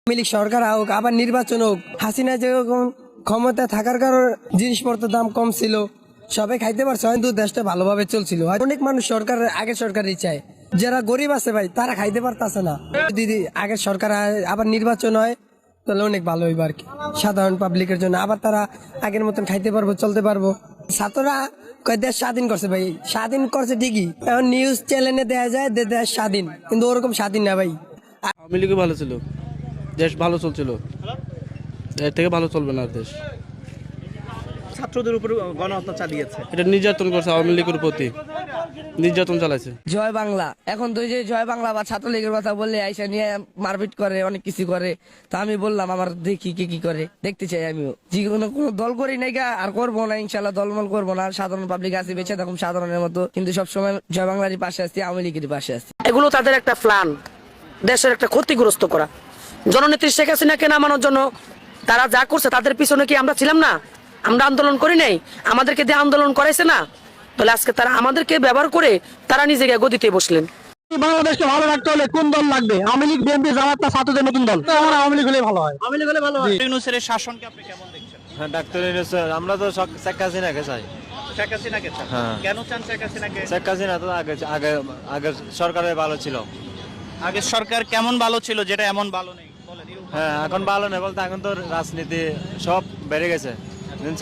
আওয়ামী লীগ সরকার হোক আবার নির্বাচন হোক, হাসিনা যেরকম ক্ষমতা থাকার কারণে জিনিসপত্রের দাম কম ছিল, সবাই খাইতে পারছে, হয়তো দেশটা ভালোভাবে চলছিল। অনেক মানুষ সরকারের আগের সরকারই চায়, যারা গরিব আছে ভাই তারা খাইতে পারতেছে না। যদি আগের সরকার আবার নির্বাচন হয় তাহলে অনেক ভালো হইব আর কি সাধারণ পাবলিকের জন্য, আবার তারা আগের মতন খাইতে পারবো, চলতে পারবো। ছাত্ররা দেশ স্বাধীন করছে ভাই, স্বাধীন করছে ঠিকই, এখন নিউজ চ্যানেলে দেয়া যায় দেশ স্বাধীন, কিন্তু ওরকম স্বাধীন না ভাই। আওয়ামী লীগই ভালো ছিল, দেশ ভালো চলছিল, এর থেকে ভালো চলবে না দেশ। ছাত্রদের উপর গণহত্যা চালিয়েছে, এটা নির্যাতন করছে, আওয়ামী লীগের প্রতি নির্যাতন চালাইছে। জয় বাংলা, এখন তো যে জয় বাংলা বা ছাত্রলীগের কথা বললে আইসা নিয়ে মারপিট করে, অনেক কিছু করে। তা আমি বললাম আমার দেখি কে কি করে, দেখতে চাই আমিও। জীবনে কোনো দল করি নাই গা, আর করবো না ইনশাল্লাহ, দলমল করবো না। সাধারণ পাবলিক আছে বেঁচে থাকুন সাধারণের মতো, কিন্তু সবসময় জয় বাংলারই পাশে আসছি, আওয়ামী লীগের পাশে আসছি। এগুলো তাদের একটা প্ল্যান, দেশের একটা ক্ষতিগ্রস্ত করা। জননেত্রী শেখ হাসিনাকে নামানোর জন্য তারা যা করছে, তাদের পিছনে কি আমরা ছিলাম না? আমরা আন্দোলন করি নাই? আমাদেরকে দিয়ে আন্দোলন করাইছে না? তাহলে আজকে তারা আমাদেরকে ব্যবহার করে তারা নিজেকে গদিতে বসলেন। বাংলাদেশকে ভালো রাখতে হলে কোন দল লাগবে? আওয়ামী লীগ, বিএনপি, জামাত না ছাত্রদের নতুন দল? আমার আওয়ামী লীগ হলেই ভালো হয়। আওয়ামী লীগ হলে ভালো হয়। ইউনূসের শাসনকে আপনি কেমন দেখছেন? হ্যাঁ, ডাক্তার ইউনূস, আমরা তো শেখ হাসিনাকে চাই। শেখ হাসিনাকে চান? হ্যাঁ। কেন চান শেখ হাসিনাকে? শেখ হাসিনা তো আগে সরকারের ভালো ছিল। আগের সরকার কেমন ভালো ছিল যেটা এমন ভালো নেই? বলেন। হ্যাঁ, এখন ভালো নেই বলতে এখন তো রাজনীতি সব বেড়ে গেছে,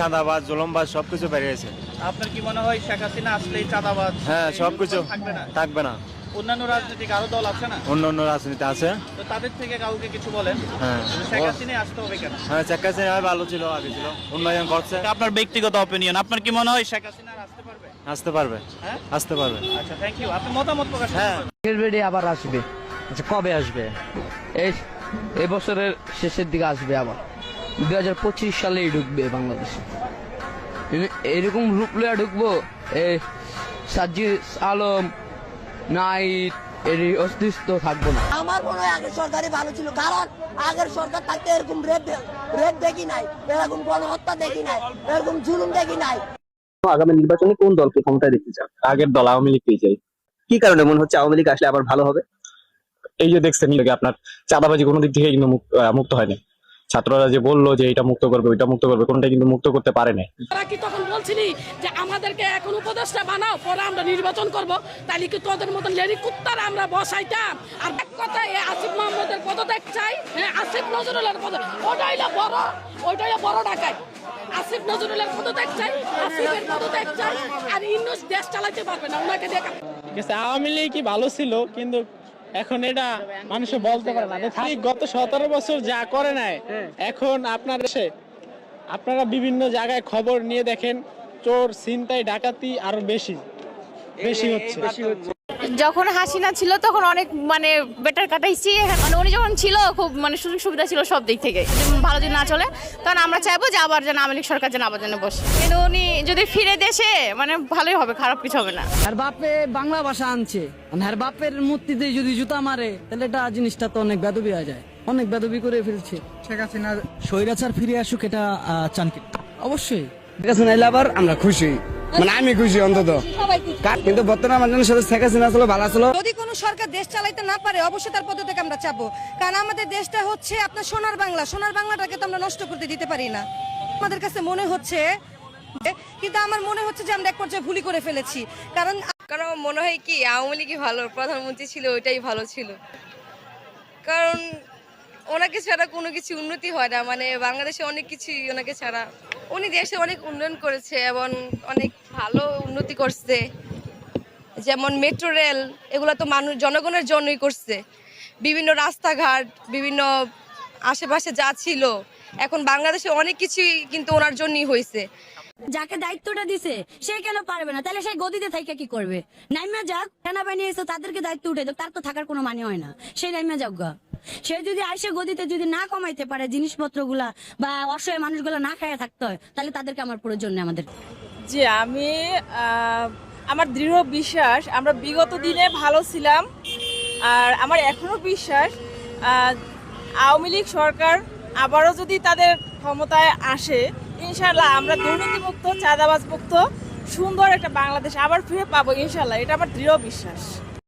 চাঁদাবাজ, জুলুমবাজ সবকিছু বেড়ে গেছে। আপনার কি মনে হয় শেখ হাসিনা আসলেই চাঁদাবাজ হ্যাঁ, সবকিছু থাকবে না? অন্যান্য রাজনৈতিক আরো দল আছে না? অন্য রাজনীতি আছে, তো তাদের থেকে কাউকে কিছু বলেন। হ্যাঁ। শেখ হাসিনা আসতে হবে কেন? হ্যাঁ, শেখ হাসিনা ভালো ছিল, আগে ছিল, উন্নয়ন করছে। আপনার ব্যক্তিগত অপিনিয়ন, আপনার কি মনে হয় শেখ হাসিনা আসতে পারবে? আসতে পারবে, হ্যাঁ আসতে পারবে। আচ্ছা, থ্যাংক ইউ। আপনি মতামত প্রকাশ হ্যাঁ। করুন। আবার আসবে। আচ্ছা, কবে আসবে? এই বছরের শেষের দিকে আসবে, আবার 2025 সালেই ঢুকবে বাংলাদেশে। এরকম রূপ লইয়া ঢুকবো, সাজ্জিদ আলম নাইট এর অস্তিত্ব থাকবো না। আমার মনে হয় আগের সরকারই ভালো ছিল, কারণ আগের সরকার থাকতে এরকম রেপ দেখি নাই, এরকম গণহত্যা দেখি নাই, এরকম জুলুম দেখি নাই। আগামী নির্বাচনে কোন দলকে ক্ষমতায় দেখতে চান? আগের দল আওয়ামী লীগকেই চাই। কি কারণে মনে হচ্ছে আওয়ামী লীগ আসলে আবার ভালো হবে? এই যে দেখছেন আপনার চাঁদাবাজি কোনো দিক থেকে কিন্তু মুক্ত হয়নি। ছাত্ররা যে বললো যে এটা মুক্ত করবে, ওইটা মুক্ত করবে, কোনটা কিন্তু মুক্ত করতে পারে না। তারা কি তখন বলছিলি যে আমাদেরকে এখন উপদেষ্টা বানাও, পরে আমরা নির্বাচন করব? তাহলে কি তোদের মতন লেরি কুত্তার আমরা বসাইতাম? আর এক কথা, আসিফ মাহমুদের পদত্যাগ চাই, আসিফ নজরুলের পদ, ওটাই বড় ডাকাই। আসিফ নজরুলের পদত্যাগ চাই, আসিফের পদত্যাগ চাই, আর ইউনূস দেশ চালাতে পারবে না, ওনাকে দেখা। আওয়ামী লীগ কি ভালো ছিল, কিন্তু এখন এটা মানুষে বলতে পারে না। গত 17 বছর যা করে নাই, এখন আপনার দেশে আপনারা বিভিন্ন জায়গায় খবর নিয়ে দেখেন, চোর, ছিনতাই, ডাকাতি আরো বেশি হচ্ছে। যখন হাসিনা ছিল তখন অনেক বেটার কাটাইছি, মানে উনি যখন ছিল খুব সুযোগ সুবিধা ছিল সব দিক থেকে। ভালো যদি না চলে তখন আমরা চাইবো যে আবার যেন আওয়ামী লীগ সরকার যেন আবার যেন বসে, কিন্তু উনি যদি ফিরে দেশে ভালোই হবে, খারাপ কিছু হবে না। আর বাপে বাংলা ভাষা আনছে, আর বাপের মূর্তিতে যদি জুতা মারে তাহলে এটা জিনিসটা তো অনেক বেদবি হয়ে যায়, অনেক বেদবি করে ফেলছে। শেখ হাসিনার স্বৈরাচার ফিরে আসুক, এটা চান কি? অবশ্যই শেখ হাসিনা এলে আবার আমরা খুশি, আমি খুশি অন্তত, কিন্তু বর্তমানে আমাদের সাথে শেখ হাসিনা ছিল ভালো ছিল। যদি কোনো সরকার দেশ চালাইতে না পারে, অবশ্যই তার পদত্যাগ আমরা চাবো, কারণ আমাদের দেশটা হচ্ছে আপনার সোনার বাংলা, সোনার বাংলাটাকে তো আমরা নষ্ট করতে দিতে পারি না। আমাদের কাছে মনে হচ্ছে, কিন্তু আমার মনে হচ্ছে যে আমরা এক পর্যায়ে ভুলই করে ফেলেছি, কারণ মনে হয় কি আওয়ামী লীগই ভালো, প্রধানমন্ত্রী ছিল ওইটাই ভালো ছিল, কারণ ওনাকে ছাড়া কোনো কিছু উন্নতি হয় না, বাংলাদেশে অনেক কিছু ওনাকে ছাড়া। উনি দেশে অনেক উন্নয়ন করেছে এবং অনেক ভালো উন্নতি করছে, যেমন মেট্রো রেল, এগুলো তো জনগণের জন্যই করছে। বিভিন্ন রাস্তাঘাট, বিভিন্ন আশেপাশে যা ছিল, এখন বাংলাদেশে অনেক কিছুই কিন্তু ওনার জন্যই হয়েছে। যাকে দায়িত্বটা দিছে সে কেন পারবে না? তাহলে সেই গদিতে থাইকা কি করবে? নাইমা যাক, সেনাবাহিনী এসে তাদেরকে দায়িত্ব উঠে দেব, তার তো থাকার কোনো মানে হয় না। সেই নাইমা যাক গা, সে যদি আইসে গদিতে যদি না কমাইতে পারে জিনিসপত্র গুলা বা অসহায় মানুষগুলো না খাইয়া থাকতে হয়, তাহলে তাদেরকে আমার প্রয়োজন নেই আমাদের। জি, আমার দৃঢ় বিশ্বাস আমরা বিগত দিনে ভালো ছিলাম, আর আমার এখনো বিশ্বাস আওয়ামী লীগ সরকার আবারও যদি তাদের ক্ষমতায় আসে, ইনশাল্লাহ আমরা দুর্নীতিমুক্ত, চাঁদাবাজ মুক্ত সুন্দর একটা বাংলাদেশ আবার ফিরে পাবো ইনশাল্লাহ, এটা আমার দৃঢ় বিশ্বাস।